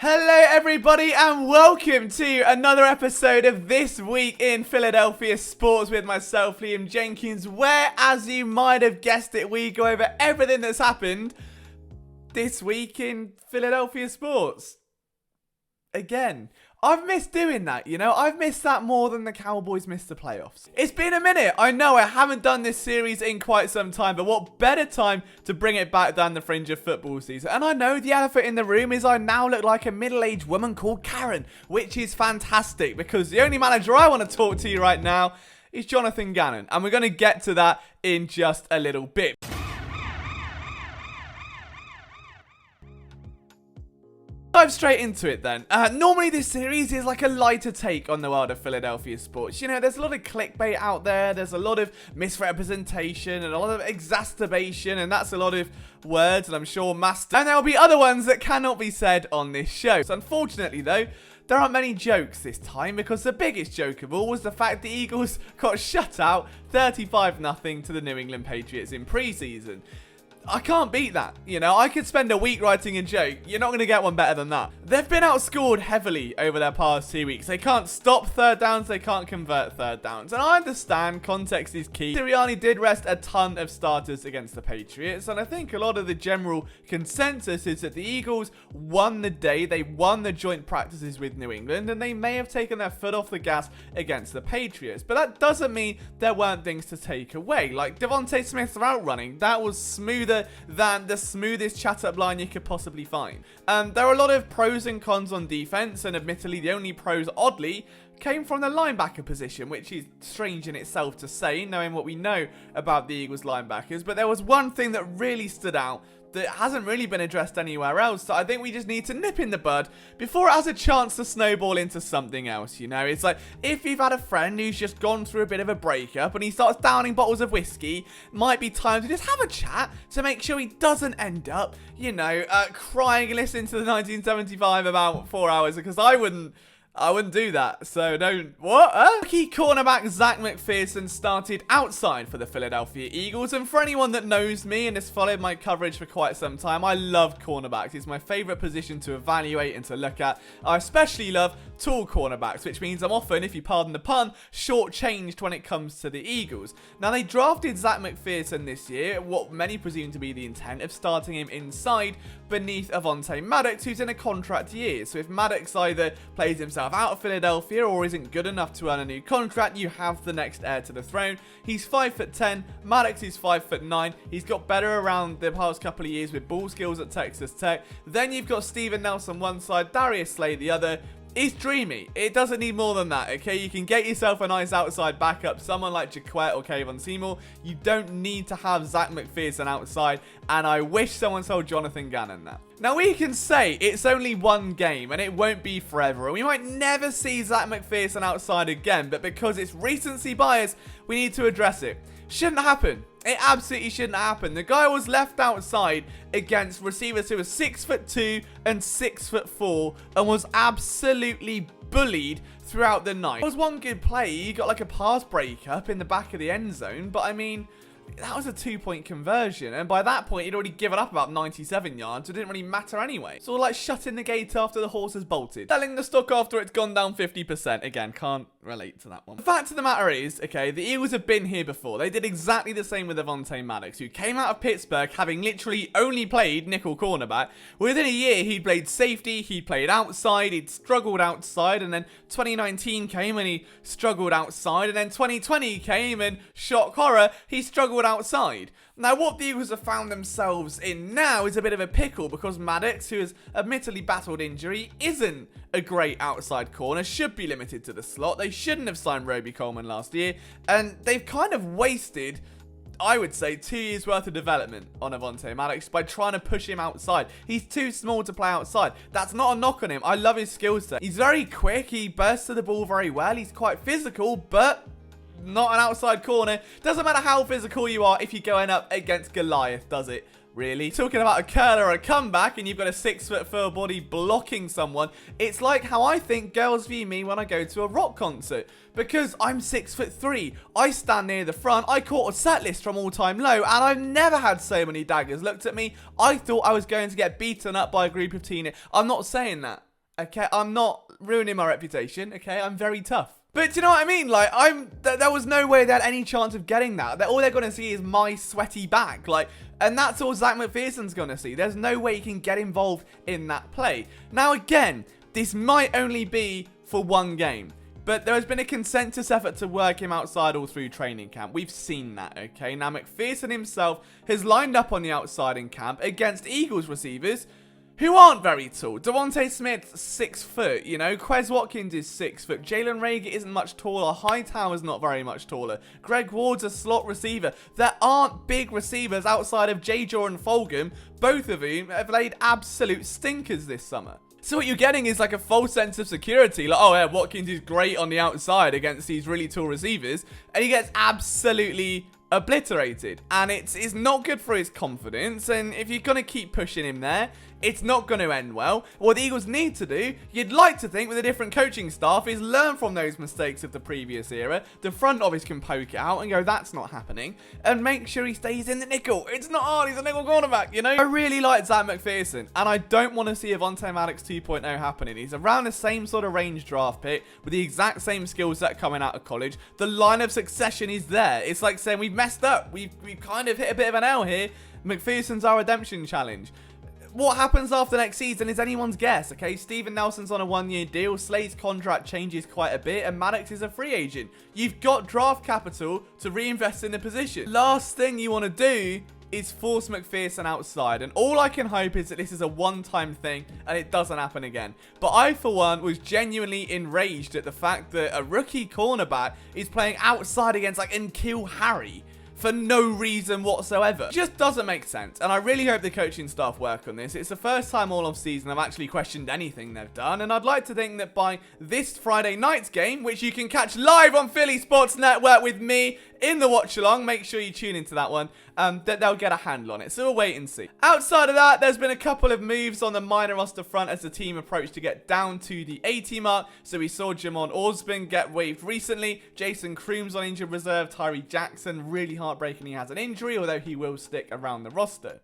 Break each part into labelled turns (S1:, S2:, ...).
S1: Hello everybody and welcome to another episode of This Week in Philadelphia Sports with myself, Liam Jenkins, where, as you might have guessed it, we go over everything that's happened this week in Philadelphia sports. Again, I've missed doing that, you know? I've missed that more than the Cowboys missed the playoffs. It's been a minute. I know I haven't done this series in quite some time, but what better time to bring it back than the fringe of football season? And I know the elephant in the room is I now look like a middle-aged woman called Karen, which is fantastic because the only manager I want to talk to you right now is Jonathan Gannon. And we're going to get to that in just a little bit. Dive straight into it then. Normally this series is like a lighter take on the world of Philadelphia sports. You know, there's a lot of clickbait out there, there's a lot of misrepresentation and a lot of exacerbation, and that's a lot of words, and I'm sure master. And there'll be other ones that cannot be said on this show. So unfortunately though, there aren't many jokes this time because the biggest joke of all was the fact the Eagles got shut out 35-0 to the New England Patriots in preseason. I can't beat that, you know. I could spend a week writing a joke. You're not going to get one better than that. They've been outscored heavily over their past 2 weeks. They can't stop third downs. They can't convert third downs. And I understand context is key. Sirianni did rest a ton of starters against the Patriots. And I think a lot of the general consensus is that the Eagles won the day. They won the joint practices with New England. And they may have taken their foot off the gas against the Patriots. But that doesn't mean there weren't things to take away. Like Devontae Smith's route running. That was smoother than the smoothest chat-up line you could possibly find. There are a lot of pros and cons on defense, and admittedly the only pros, oddly, came from the linebacker position, which is strange in itself to say, knowing what we know about the Eagles linebackers. But there was one thing that really stood out that hasn't really been addressed anywhere else, so I think we just need to nip in the bud before it has a chance to snowball into something else, you know? It's like, if you've had a friend who's just gone through a bit of a breakup and he starts downing bottles of whiskey, might be time to just have a chat to make sure he doesn't end up, you know, crying and listening to the 1975 about 4 hours, because I wouldn't do that, so don't... What? Rookie cornerback Zach McPherson started outside for the Philadelphia Eagles, and for anyone that knows me and has followed my coverage for quite some time, I love cornerbacks. It's my favourite position to evaluate and to look at. I especially love tall cornerbacks, which means I'm often, if you pardon the pun, shortchanged when it comes to the Eagles. Now, they drafted Zach McPherson this year, what many presume to be the intent of starting him inside beneath Avonte Maddox, who's in a contract year. So if Maddox either plays himself out of Philadelphia or isn't good enough to earn a new contract, you have the next heir to the throne. He's 5'10", Maddox is 5'9". He's got better around the past couple of years with ball skills at Texas Tech. Then you've got Steven Nelson one side, Darius Slay the other. It's dreamy. It doesn't need more than that, okay? You can get yourself a nice outside backup, someone like Jaquette or Kayvon Seymour. You don't need to have Zach McPherson outside, and I wish someone told Jonathan Gannon that. Now, we can say it's only one game, and it won't be forever, and we might never see Zach McPherson outside again, but because it's recency bias, we need to address it. Shouldn't happen. It absolutely shouldn't happen. The guy was left outside against receivers who were 6'2" and 6'4" and was absolutely bullied throughout the night. There was one good play. He got like a pass breakup in the back of the end zone, but I mean, that was a 2-point conversion, and by that point he'd already given up about 97 yards, so it didn't really matter anyway. It's all like shutting the gate after the horse has bolted, selling the stock after it's gone down 50%. Again, can't relate to that one. The fact of the matter is, okay, the Eagles have been here before. They did exactly the same with Avonte Maddox, who came out of Pittsburgh having literally only played nickel cornerback. Within a year, he played safety, he played outside, he'd struggled outside, and then 2019 came and he struggled outside, and then 2020 came and, shock horror, he struggled outside. Now, what the Eagles have found themselves in now is a bit of a pickle because Maddox, who has admittedly battled injury, isn't a great outside corner, should be limited to the slot. They shouldn't have signed Roby Coleman last year, and they've kind of wasted, I would say, 2 years worth of development on Avonte Maddox by trying to push him outside. He's too small to play outside. That's not a knock on him. I love his skill set. He's very quick. He bursts to the ball very well. He's quite physical, but not an outside corner. Doesn't matter how physical you are if you're going up against Goliath, does it? Really? Talking about a curler or a comeback and you've got a 6'4" body blocking someone, it's like how I think girls view me when I go to a rock concert. Because I'm 6'3", I stand near the front, I caught a set list from All Time Low, and I've never had so many daggers looked at me. I thought I was going to get beaten up by a group of teenagers. I'm not saying that. Okay, I'm not ruining my reputation. Okay, I'm very tough. But do you know what I mean? Like, there was no way they had any chance of getting that. All they're going to see is my sweaty back. Like, and that's all Zach McPherson's going to see. There's no way he can get involved in that play. Now, again, this might only be for one game. But there has been a consensus effort to work him outside all through training camp. We've seen that, okay? Now, McPherson himself has lined up on the outside in camp against Eagles receivers who aren't very tall. Devontae Smith's 6 foot, you know. Quez Watkins is 6 foot. Jalen Reagor isn't much taller. Hightower's not very much taller. Greg Ward's a slot receiver. There aren't big receivers outside of J. Jordan Fulgham, both of whom have laid absolute stinkers this summer. So what you're getting is like a false sense of security. Like, oh yeah, Watkins is great on the outside against these really tall receivers. And he gets absolutely obliterated. And it's not good for his confidence. And if you're going to keep pushing him there, it's not going to end well. What the Eagles need to do, you'd like to think with a different coaching staff, is learn from those mistakes of the previous era. The front office can poke it out and go, that's not happening. And make sure he stays in the nickel. It's not hard. He's a nickel cornerback, you know? I really like Zach McPherson, and I don't want to see Avonte Maddox 2.0 happening. He's around the same sort of range draft pick with the exact same skill set coming out of college. The line of succession is there. It's like saying we've messed up. We've kind of hit a bit of an L here. McPherson's our redemption challenge. What happens after next season is anyone's guess, okay? Steven Nelson's on a one-year deal, Slade's contract changes quite a bit, and Maddox is a free agent. You've got draft capital to reinvest in the position. Last thing you want to do is force McPherson outside, and all I can hope is that this is a one-time thing and it doesn't happen again. But I, for one, was genuinely enraged at the fact that a rookie cornerback is playing outside against, like, N'Keal Harry for no reason whatsoever. It just doesn't make sense, and I really hope the coaching staff work on this. It's the first time all off season I've actually questioned anything they've done, and I'd like to think that by this Friday night's game, which you can catch live on Philly Sports Network with me in the watch-along, make sure you tune into that one, that they'll get a handle on it. So we'll wait and see. Outside of that, there's been a couple of moves on the minor roster front as the team approached to get down to the 80 mark. So we saw Jamon Osborne get waived recently. Jason Crooms on injured reserve. Tyree Jackson, really heartbreaking he has an injury, although he will stick around the roster.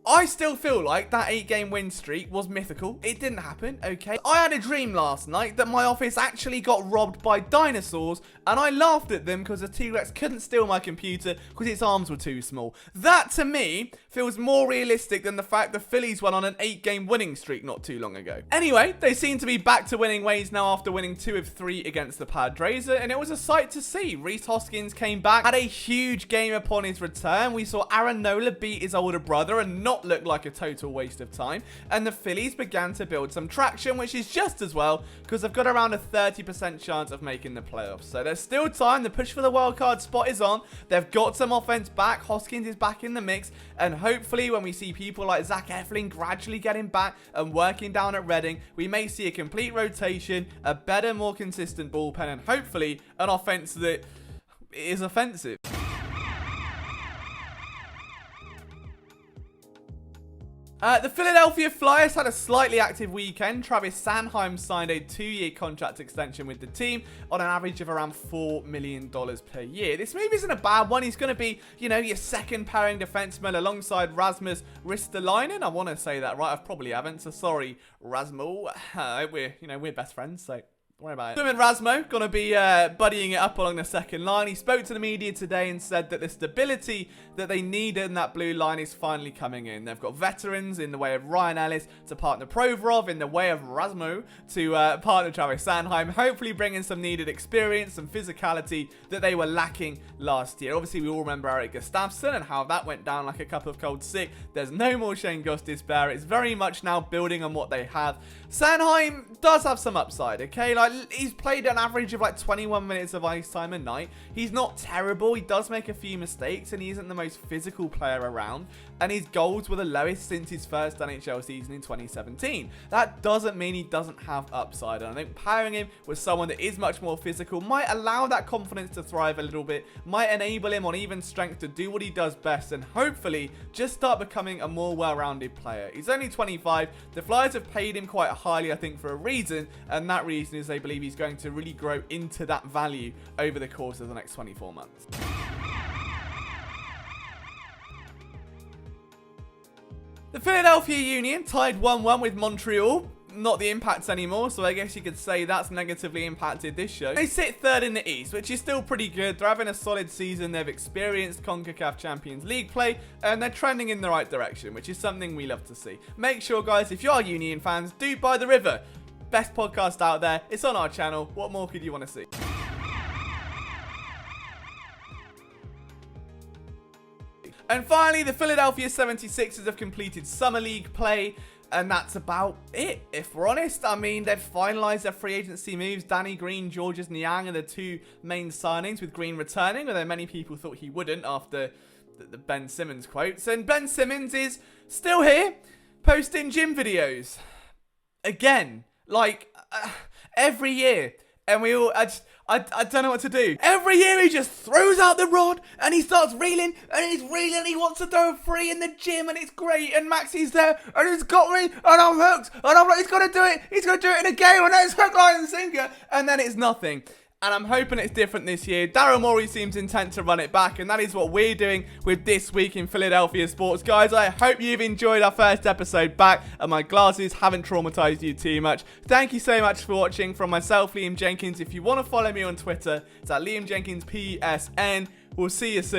S1: I still feel like that 8-game win streak was mythical. It didn't happen, okay? I had a dream last night that my office actually got robbed by dinosaurs, and I laughed at them because the T-Rex couldn't steal my computer because its arms were too small. That, to me, feels more realistic than the fact the Phillies went on an 8-game winning streak not too long ago. Anyway, they seem to be back to winning ways now after winning 2 of 3 against the Padres, and it was a sight to see. Rhys Hoskins came back, had a huge game upon his return. We saw Aaron Nola beat his older brother and not look like a total waste of time, and the Phillies began to build some traction, which is just as well because they've got around a 30% chance of making the playoffs. So there's still time. The push for the wildcard spot is on. They've got some offense back. Hoskins is back in the mix, and hopefully when we see people like Zach Eflin gradually getting back and working down at Reading, we may see a complete rotation, a better, more consistent bullpen, and hopefully an offense that is offensive. The Philadelphia Flyers had a slightly active weekend. Travis Sanheim signed a 2-year contract extension with the team on an average of around $4 million per year. This move isn't a bad one. He's going to be, you know, your second pairing defenseman alongside Rasmus Ristolainen. I want to say that right. I probably haven't, so sorry, Rasmo. We're best friends, so don't worry about it. Him and Rasmo going to be buddying it up along the second line. He spoke to the media today and said that the stability that they need in that blue line is finally coming in. They've got veterans in the way of Ryan Ellis to partner Provorov, in the way of Rasmo to partner Travis Sanheim, hopefully bringing some needed experience, some physicality that they were lacking last year. Obviously, we all remember Eric Gustafsson and how that went down like a cup of cold sick. There's no more Shane Gostisbehere. It's very much now building on what they have. Sanheim does have some upside, okay? Like, he's played an average of like 21 minutes of ice time a night. He's not terrible. He does make a few mistakes, and he isn't the most physical player around. And his goals were the lowest since his first NHL season in 2017. That doesn't mean he doesn't have upside. And I think pairing him with someone that is much more physical might allow that confidence to thrive a little bit, might enable him on even strength to do what he does best, and hopefully just start becoming a more well-rounded player. He's only 25. The Flyers have paid him quite highly, I think, for a reason, and that reason is they believe he's going to really grow into that value over the course of the next 24 months. The Philadelphia Union tied 1-1 with Montreal. Not the Impacts anymore, so I guess you could say that's negatively impacted this show. They sit third in the East, which is still pretty good. They're having a solid season. They've experienced CONCACAF Champions League play, and they're trending in the right direction, which is something we love to see. Make sure, guys, if you are Union fans, do buy the River. Best podcast out there. It's on our channel. What more could you want to see? And finally, the Philadelphia 76ers have completed Summer League play. And that's about it, if we're honest. I mean, they've finalised their free agency moves. Danny Green, Georges Niang are the two main signings, with Green returning, although many people thought he wouldn't after the Ben Simmons quotes. And Ben Simmons is still here, posting gym videos. Again, like, every year. And we all, I don't know what to do. Every year he just throws out the rod and he starts reeling and he's reeling. He wants to throw a free in the gym and it's great. And Maxi's there and he's got me and I'm hooked. And I'm like, he's got to do it. He's going to do it in a game. And then it's hook, line, and sinker. And then it's nothing. And I'm hoping it's different this year. Daryl Morey seems intent to run it back. And that is what we're doing with This Week in Philadelphia Sports. Guys, I hope you've enjoyed our first episode back and my glasses haven't traumatized you too much. Thank you so much for watching. From myself, Liam Jenkins. If you want to follow me on Twitter, it's at Liam Jenkins PSN. We'll see you soon.